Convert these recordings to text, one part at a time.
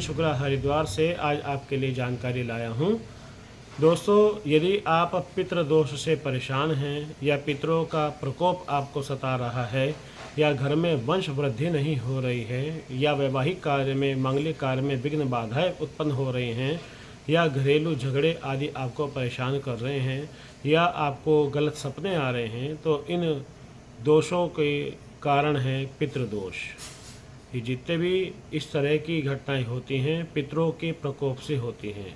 शुक्ला हरिद्वार से आज आपके लिए जानकारी लाया हूँ। दोस्तों, यदि आप पितृ दोष से परेशान हैं या पितरों का प्रकोप आपको सता रहा है या घर में वंश वृद्धि नहीं हो रही है या वैवाहिक कार्य में मांगलिक कार्य में विघ्न बाधाएं उत्पन्न हो रही हैं या घरेलू झगड़े आदि आपको परेशान कर रहे हैं या आपको गलत सपने आ रहे हैं, तो इन दोषों के कारण है पितृदोष। ये जितने भी इस तरह की घटनाएं होती हैं पितरों के प्रकोप से होती हैं।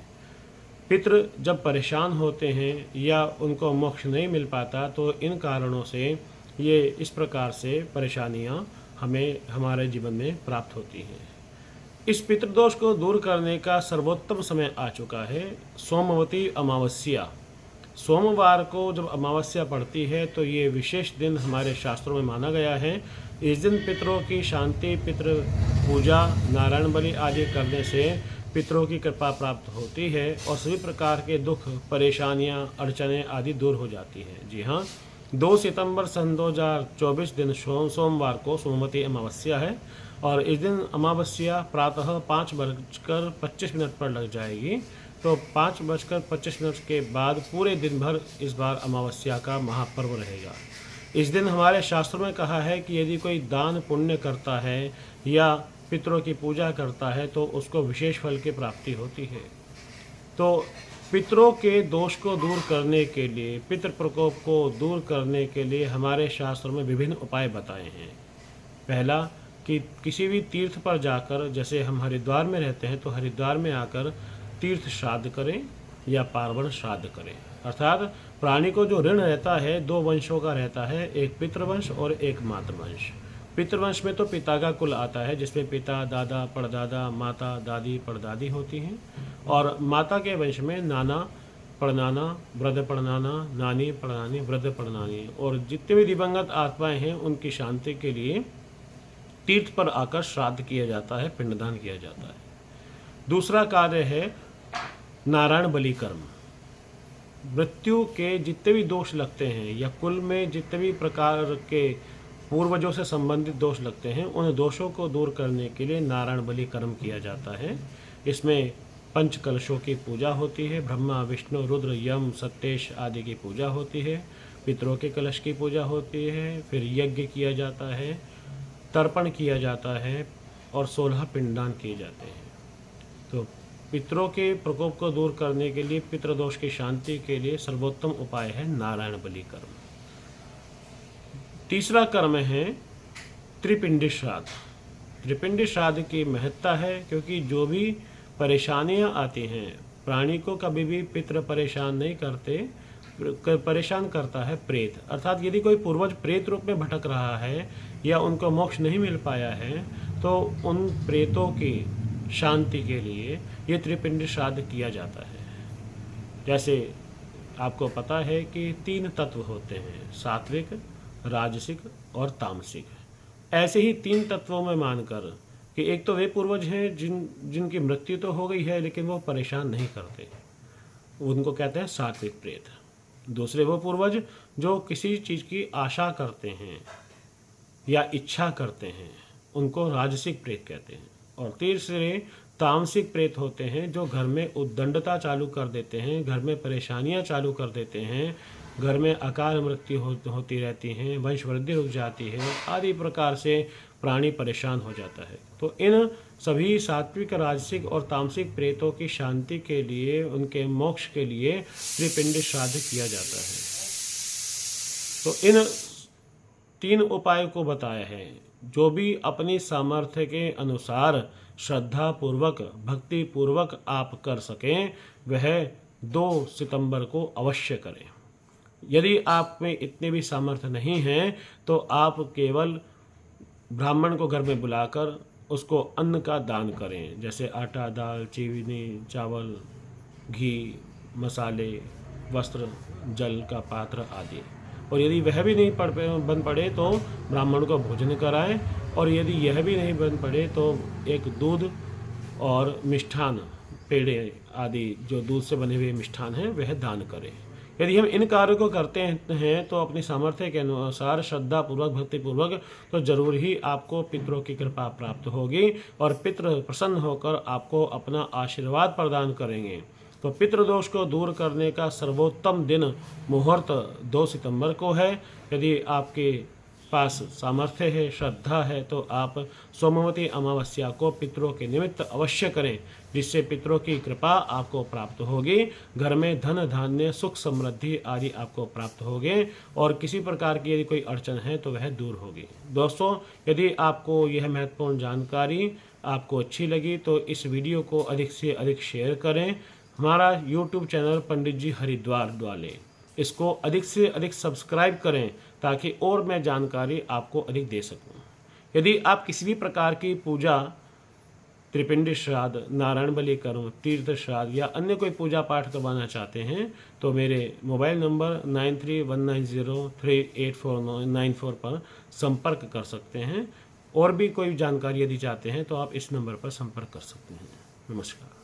पितृ जब परेशान होते हैं या उनको मोक्ष नहीं मिल पाता तो इन कारणों से ये इस प्रकार से परेशानियां हमें हमारे जीवन में प्राप्त होती हैं। इस पितृदोष को दूर करने का सर्वोत्तम समय आ चुका है, सोमवती अमावस्या। सोमवार को जब अमावस्या पड़ती है तो ये विशेष दिन हमारे शास्त्रों में माना गया है। इस दिन पितरों की शांति, पितृ पूजा, नारायण बलि आदि करने से पितरों की कृपा प्राप्त होती है और सभी प्रकार के दुख, परेशानियां, अड़चनें आदि दूर हो जाती हैं। जी हाँ, 2 सितंबर सन 2024 दिन सोमवार को सोमवती अमावस्या है और इस दिन अमावस्या प्रातः 5:25 पर लग जाएगी। तो 5:25 के बाद पूरे दिन भर इस बार अमावस्या का महापर्व रहेगा। इस दिन हमारे शास्त्रों में कहा है कि यदि कोई दान पुण्य करता है या पितरों की पूजा करता है तो उसको विशेष फल की प्राप्ति होती है। तो पितरों के दोष को दूर करने के लिए, पितृ प्रकोप को दूर करने के लिए हमारे शास्त्रों में विभिन्न उपाय बताए हैं। पहला कि किसी भी तीर्थ पर जाकर, जैसे हम हरिद्वार में रहते हैं तो हरिद्वार में आकर तीर्थ श्राद्ध करें या पार्वण श्राद्ध करें। अर्थात प्राणी को जो ऋण रहता है 2 वंशों का रहता है, एक पितृवंश और एक मातृवंश। पितृवंश में तो पिता का कुल आता है जिसमें पिता, दादा, परदादा, माता, दादी, परदादी होती हैं, और माता के वंश में नाना, पड़नाना, वृद्ध पड़नाना, नानी, पड़नानी, वृद्ध पड़नानी, और जितने भी दिवंगत आत्माएं हैं उनकी शांति के लिए तीर्थ पर आकर श्राद्ध किया जाता है, पिंडदान किया जाता है। दूसरा कार्य है नारायण बलि कर्म। मृत्यु के जितने भी दोष लगते हैं या कुल में जितने भी प्रकार के पूर्वजों से संबंधित दोष लगते हैं उन दोषों को दूर करने के लिए नारायण बलि कर्म किया जाता है। इसमें 5 कलशों की पूजा होती है, ब्रह्मा, विष्णु, रुद्र, यम, सत्येश आदि की पूजा होती है, पितरों के कलश की पूजा होती है, फिर यज्ञ किया जाता है, तर्पण किया जाता है और 16 पिंडदान किए जाते हैं। तो पितरों के प्रकोप को दूर करने के लिए, पितृदोष की शांति के लिए सर्वोत्तम उपाय है नारायण बलि कर्म। तीसरा कर्म है त्रिपिंडी श्राद्ध। त्रिपिंडी श्राद्ध की महत्ता है क्योंकि जो भी परेशानियां आती हैं, प्राणी को कभी भी पितृ परेशान नहीं करते, परेशान करता है प्रेत। अर्थात यदि कोई पूर्वज प्रेत रूप में भटक रहा है या उनको मोक्ष नहीं मिल पाया है तो उन प्रेतों की शांति के लिए ये त्रिपिंडी श्राद्ध किया जाता है। जैसे आपको पता है कि 3 तत्व होते हैं, सात्विक, राजसिक और तामसिक। ऐसे ही 3 तत्वों में मानकर कि एक तो वे पूर्वज हैं जिनकी मृत्यु तो हो गई है लेकिन वो परेशान नहीं करते, उनको कहते हैं सात्विक प्रेत। दूसरे वो पूर्वज जो किसी चीज़ की आशा करते हैं या इच्छा करते हैं, उनको राजसिक प्रेत कहते हैं। और तीसरे तामसिक प्रेत होते हैं जो घर में उद्दंडता चालू कर देते हैं, घर में परेशानियां चालू कर देते हैं, घर में अकाल मृत्यु होती रहती हैं, वंश वृद्धि रुक जाती है, आदि प्रकार से प्राणी परेशान हो जाता है। तो इन सभी सात्विक, राजसिक और तामसिक प्रेतों की शांति के लिए, उनके मोक्ष के लिए त्रिपिंडी श्राद्ध किया जाता है। तो इन 3 उपायों को बताया है। जो भी अपनी सामर्थ्य के अनुसार श्रद्धा पूर्वक, भक्ति पूर्वक आप कर सकें वह 2 सितंबर को अवश्य करें। यदि आप में इतने भी सामर्थ्य नहीं है तो आप केवल ब्राह्मण को घर में बुलाकर उसको अन्न का दान करें, जैसे आटा, दाल, चीनी, चावल, घी, मसाले, वस्त्र, जल का पात्र आदि। और यदि वह भी नहीं बन पड़े तो ब्राह्मण को भोजन कराएं, और यदि यह भी नहीं बन पड़े तो एक दूध और मिष्ठान, पेड़े आदि जो दूध से बने हुए मिष्ठान हैं वह दान करें। यदि हम इन कार्यों को करते हैं तो अपनी सामर्थ्य के अनुसार श्रद्धा पूर्वक, भक्ति पूर्वक, तो जरूर ही आपको पितरों की कृपा प्राप्त होगी और पितृ प्रसन्न होकर आपको अपना आशीर्वाद प्रदान करेंगे। तो पितृदोष को दूर करने का सर्वोत्तम दिन मुहूर्त 2 सितंबर को है। यदि आपके पास सामर्थ्य है, श्रद्धा है, तो आप सोमवती अमावस्या को पितरों के निमित्त अवश्य करें, जिससे पितरों की कृपा आपको प्राप्त होगी। घर में धन धान्य सुख समृद्धि आदि आपको प्राप्त होंगे और किसी प्रकार की यदि कोई अड़चन है तो वह दूर होगी। दोस्तों, यदि आपको यह महत्वपूर्ण जानकारी आपको अच्छी लगी तो इस वीडियो को अधिक से अधिक शेयर करें। हमारा YouTube चैनल पंडित जी हरिद्वार वाले, इसको अधिक से अधिक सब्सक्राइब करें ताकि और मैं जानकारी आपको अधिक दे सकूं। यदि आप किसी भी प्रकार की पूजा, त्रिपिंडी श्राद्ध, नारायण बलि कर्म, तीर्थ श्राद्ध या अन्य कोई पूजा पाठ करवाना चाहते हैं तो मेरे मोबाइल नंबर 9319038494 पर संपर्क कर सकते हैं। और भी कोई जानकारी यदि चाहते हैं तो आप इस नंबर पर संपर्क कर सकते हैं। नमस्कार।